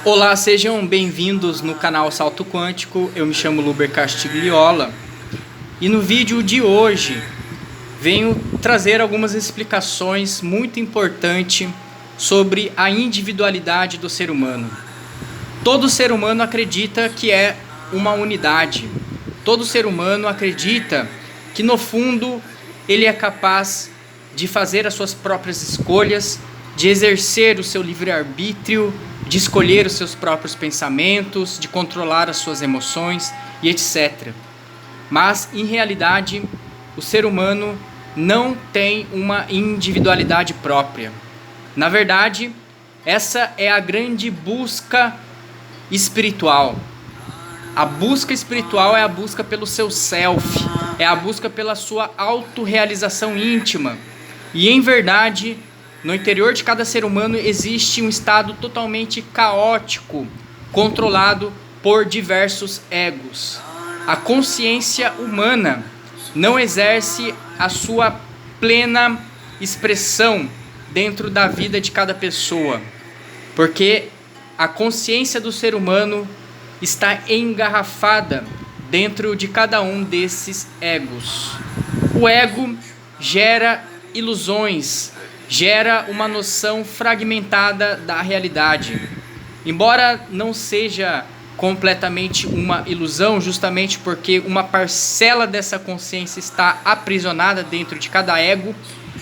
Olá, sejam bem-vindos no canal Salto Quântico. Eu me chamo Luber Castigliola e no vídeo de hoje venho trazer algumas explicações muito importantes sobre a individualidade do ser humano. Todo ser humano acredita que é uma unidade. Todo ser humano acredita que no fundo ele é capaz de fazer as suas próprias escolhas, de exercer o seu livre-arbítrio, de escolher os seus próprios pensamentos, de controlar as suas emoções e etc. Mas, em realidade, o ser humano não tem uma individualidade própria. Na verdade, essa é a grande busca espiritual. A busca espiritual é a busca pelo seu self, é a busca pela sua autorrealização íntima. E, em verdade, no interior de cada ser humano existe um estado totalmente caótico, controlado por diversos egos. A consciência humana não exerce a sua plena expressão dentro da vida de cada pessoa, porque a consciência do ser humano está engarrafada dentro de cada um desses egos. O ego gera ilusões, gera uma noção fragmentada da realidade. Embora não seja completamente uma ilusão, justamente porque uma parcela dessa consciência está aprisionada dentro de cada ego,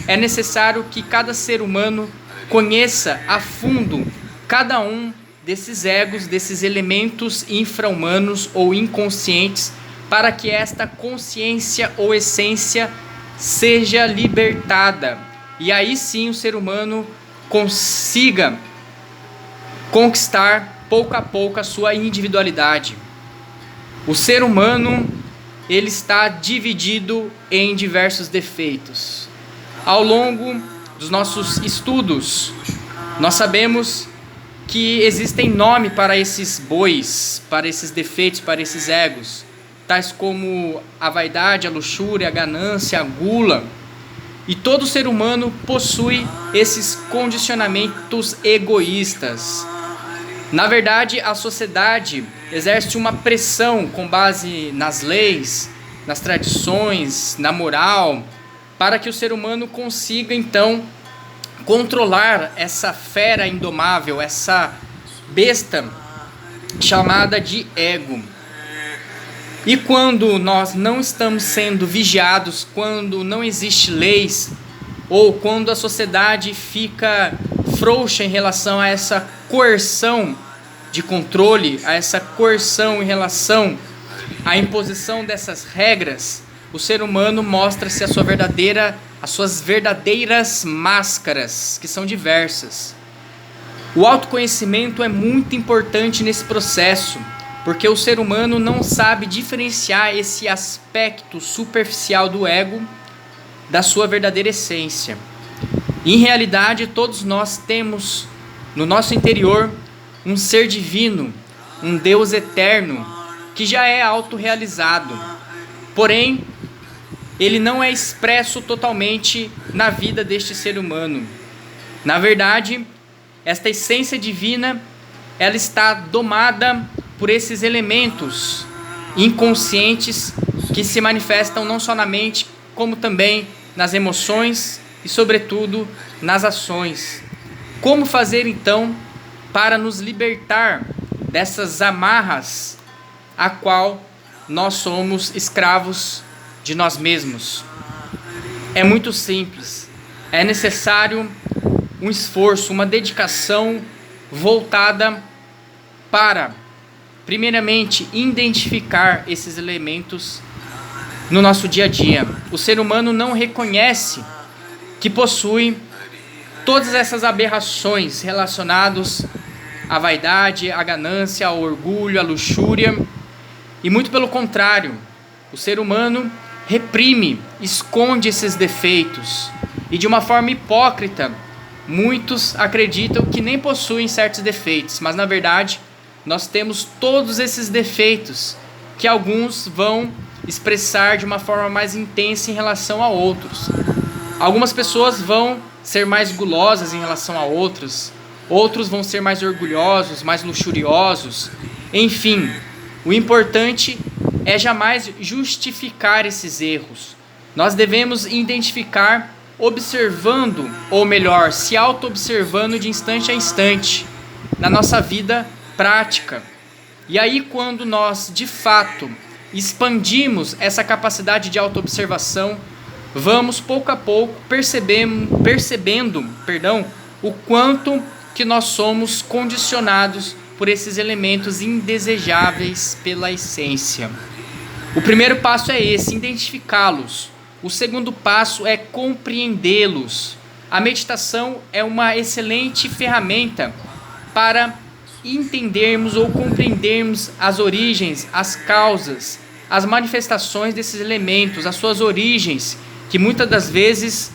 é necessário que cada ser humano conheça a fundo cada um desses egos, desses elementos infra-humanos ou inconscientes, para que esta consciência ou essência seja libertada. E aí sim o ser humano consiga conquistar pouco a pouco a sua individualidade. O ser humano, ele está dividido em diversos defeitos. Ao longo dos nossos estudos, nós sabemos que existem nome para esses bois, para esses defeitos, para esses egos, tais como a vaidade, a luxúria, a ganância, a gula. E todo ser humano possui esses condicionamentos egoístas. Na verdade, a sociedade exerce uma pressão com base nas leis, nas tradições, na moral, para que o ser humano consiga, então, controlar essa fera indomável, essa besta chamada de ego. E quando nós não estamos sendo vigiados, quando não existe leis, ou quando a sociedade fica frouxa em relação a essa coerção de controle, a essa coerção em relação à imposição dessas regras, o ser humano mostra-se as suas verdadeiras máscaras, que são diversas. O autoconhecimento é muito importante nesse processo, porque o ser humano não sabe diferenciar esse aspecto superficial do ego da sua verdadeira essência. Em realidade, todos nós temos no nosso interior um ser divino, um Deus eterno, que já é autorrealizado. Porém, ele não é expresso totalmente na vida deste ser humano. Na verdade, esta essência divina, ela está domada por esses elementos inconscientes que se manifestam não só na mente, como também nas emoções e, sobretudo, nas ações. Como fazer, então, para nos libertar dessas amarras a qual nós somos escravos de nós mesmos? É muito simples. É necessário um esforço, uma dedicação voltada para, primeiramente, identificar esses elementos no nosso dia a dia. O ser humano não reconhece que possui todas essas aberrações relacionadas à vaidade, à ganância, ao orgulho, à luxúria. E muito pelo contrário, o ser humano reprime, esconde esses defeitos. E de uma forma hipócrita, muitos acreditam que nem possuem certos defeitos, mas na verdade nós temos todos esses defeitos, que alguns vão expressar de uma forma mais intensa em relação a outros. Algumas pessoas vão ser mais gulosas em relação a outros, outros vão ser mais orgulhosos, mais luxuriosos. Enfim, o importante é jamais justificar esses erros. Nós devemos identificar observando, ou melhor, se auto-observando de instante a instante na nossa vida prática. E aí, quando nós de fato expandimos essa capacidade de auto-observação, vamos pouco a pouco percebendo, o quanto que nós somos condicionados por esses elementos indesejáveis pela essência. O primeiro passo é esse, identificá-los. O segundo passo é compreendê-los. A meditação é uma excelente ferramenta para entendermos ou compreendermos as origens, as causas, as manifestações desses elementos, as suas origens, que muitas das vezes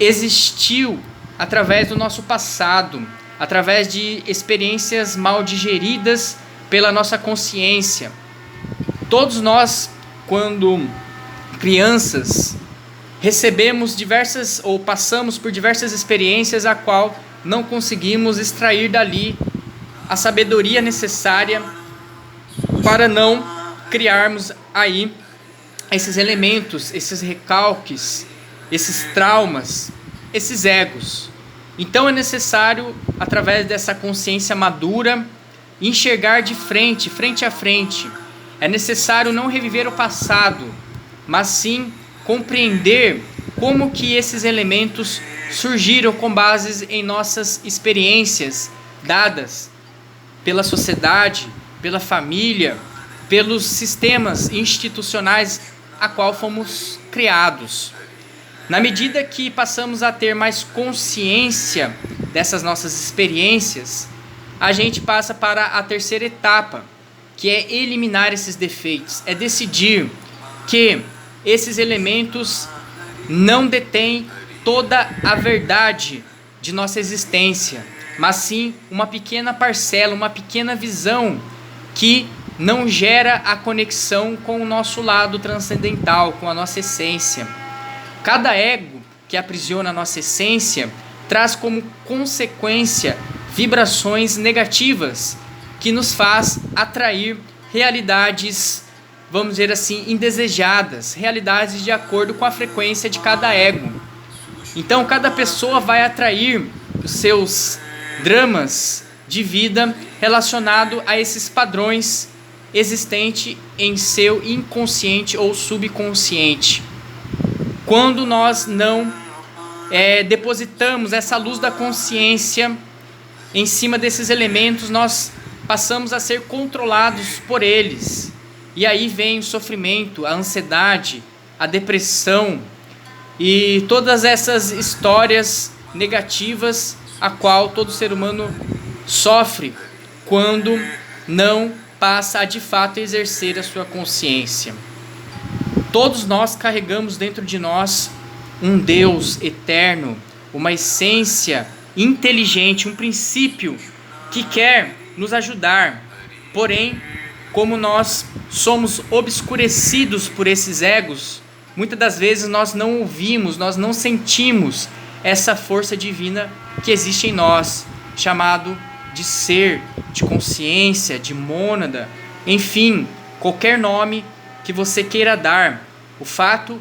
existiu através do nosso passado, através de experiências mal digeridas pela nossa consciência. Todos nós, quando crianças, recebemos diversas ou passamos por diversas experiências a qual não conseguimos extrair dali a sabedoria necessária para não criarmos aí esses elementos, esses recalques, esses traumas, esses egos. Então é necessário, através dessa consciência madura, enxergar de frente a frente. É necessário não reviver o passado, mas sim compreender como que esses elementos surgiram com base em nossas experiências dadas pela sociedade, pela família, pelos sistemas institucionais a qual fomos criados. Na medida que passamos a ter mais consciência dessas nossas experiências, a gente passa para a terceira etapa, que é eliminar esses defeitos, é decidir que esses elementos não detêm toda a verdade de nossa existência, mas sim uma pequena parcela, uma pequena visão que não gera a conexão com o nosso lado transcendental, com a nossa essência. Cada ego que aprisiona a nossa essência traz como consequência vibrações negativas que nos faz atrair realidades, vamos dizer assim, indesejadas, realidades de acordo com a frequência de cada ego. Então, cada pessoa vai atrair os seus dramas de vida relacionado a esses padrões existentes em seu inconsciente ou subconsciente. Quando nós não depositamos essa luz da consciência em cima desses elementos, nós passamos a ser controlados por eles. E aí vem o sofrimento, a ansiedade, a depressão e todas essas histórias negativas a qual todo ser humano sofre quando não passa a de fato exercer a sua consciência. Todos nós carregamos dentro de nós um Deus eterno, uma essência inteligente, um princípio que quer nos ajudar. Porém, como nós somos obscurecidos por esses egos, muitas das vezes nós não ouvimos, nós não sentimos essa força divina que existe em nós, chamado de ser, de consciência, de mônada, enfim, qualquer nome que você queira dar. O fato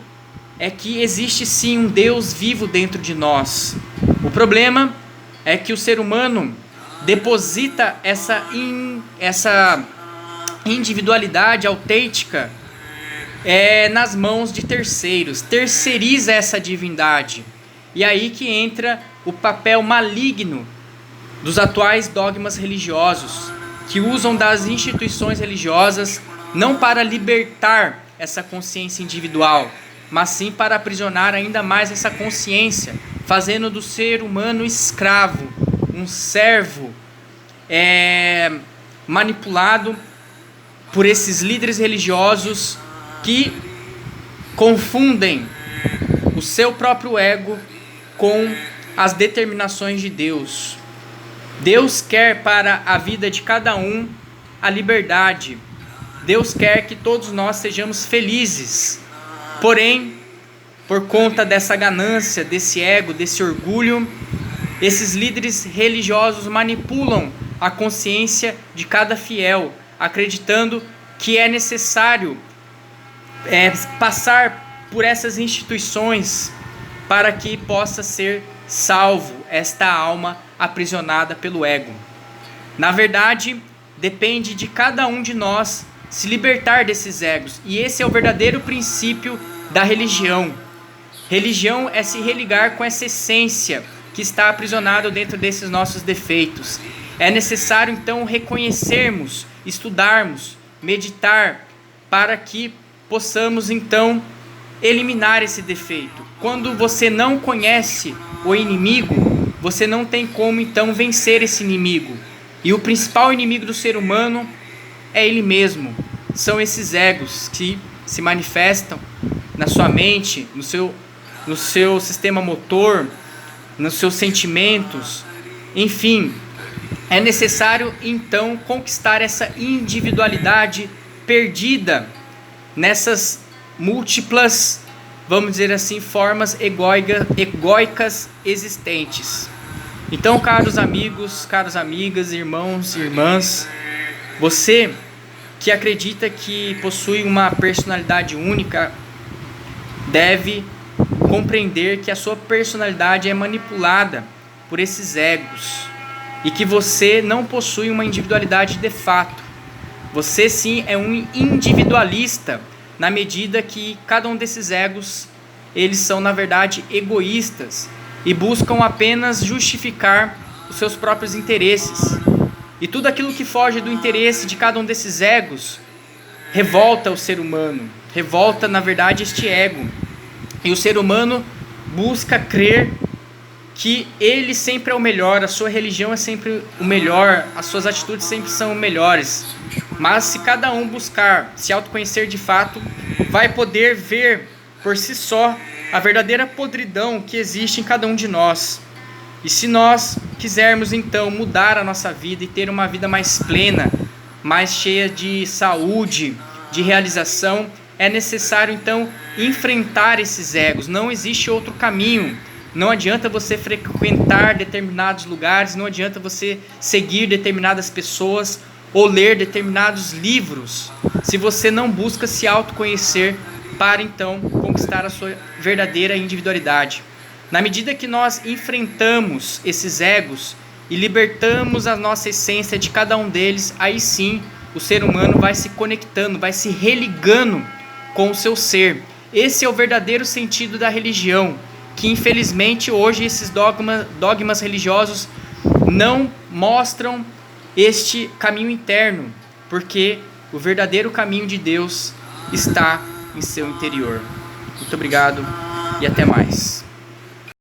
é que existe sim um Deus vivo dentro de nós. O problema é que o ser humano deposita essa individualidade autêntica nas mãos de terceiros, terceiriza essa divindade. E aí que entra o papel maligno dos atuais dogmas religiosos, que usam das instituições religiosas não para libertar essa consciência individual, mas sim para aprisionar ainda mais essa consciência, fazendo do ser humano escravo, um servo manipulado por esses líderes religiosos que confundem o seu próprio ego com as determinações de Deus. Deus quer para a vida de cada um a liberdade. Deus quer que todos nós sejamos felizes. Porém, por conta dessa ganância, desse ego, desse orgulho, Esses líderes religiosos manipulam a consciência de cada fiel, acreditando que é necessário passar por essas instituições para que possa ser salvo esta alma aprisionada pelo ego. Na verdade, depende de cada um de nós se libertar desses egos, e esse é o verdadeiro princípio da religião. Religião é se religar com essa essência que está aprisionado dentro desses nossos defeitos. É necessário então reconhecermos, estudarmos, meditar, para que possamos então eliminar esse defeito. Quando você não conhece o inimigo, você não tem como então vencer esse inimigo. E o principal inimigo do ser humano é ele mesmo. São esses egos que se manifestam na sua mente, no seu sistema motor, nos seus sentimentos, enfim. É necessário então conquistar essa individualidade perdida nessas múltiplas, vamos dizer assim, formas egóicas existentes. Então, caros amigos, caras amigas, irmãos e irmãs, você que acredita que possui uma personalidade única, deve compreender que a sua personalidade é manipulada por esses egos e que você não possui uma individualidade de fato. Você sim é um individualista, na medida que cada um desses egos, eles são na verdade egoístas e buscam apenas justificar os seus próprios interesses. E tudo aquilo que foge do interesse de cada um desses egos revolta o ser humano, revolta na verdade este ego. E o ser humano busca crer que ele sempre é o melhor, a sua religião é sempre o melhor, as suas atitudes sempre são melhores. Mas se cada um buscar se autoconhecer de fato, vai poder ver por si só a verdadeira podridão que existe em cada um de nós. E se nós quisermos então mudar a nossa vida e ter uma vida mais plena, mais cheia de saúde, de realização, é necessário então enfrentar esses egos. Não existe outro caminho. Não adianta você frequentar determinados lugares, não adianta você seguir determinadas pessoas ou ler determinados livros, se você não busca se autoconhecer para então conquistar a sua verdadeira individualidade. Na medida que nós enfrentamos esses egos e libertamos a nossa essência de cada um deles, aí sim o ser humano vai se conectando, vai se religando com o seu ser. Esse é o verdadeiro sentido da religião, que infelizmente hoje esses dogmas religiosos não mostram este caminho interno, porque o verdadeiro caminho de Deus está em seu interior. Muito obrigado e até mais.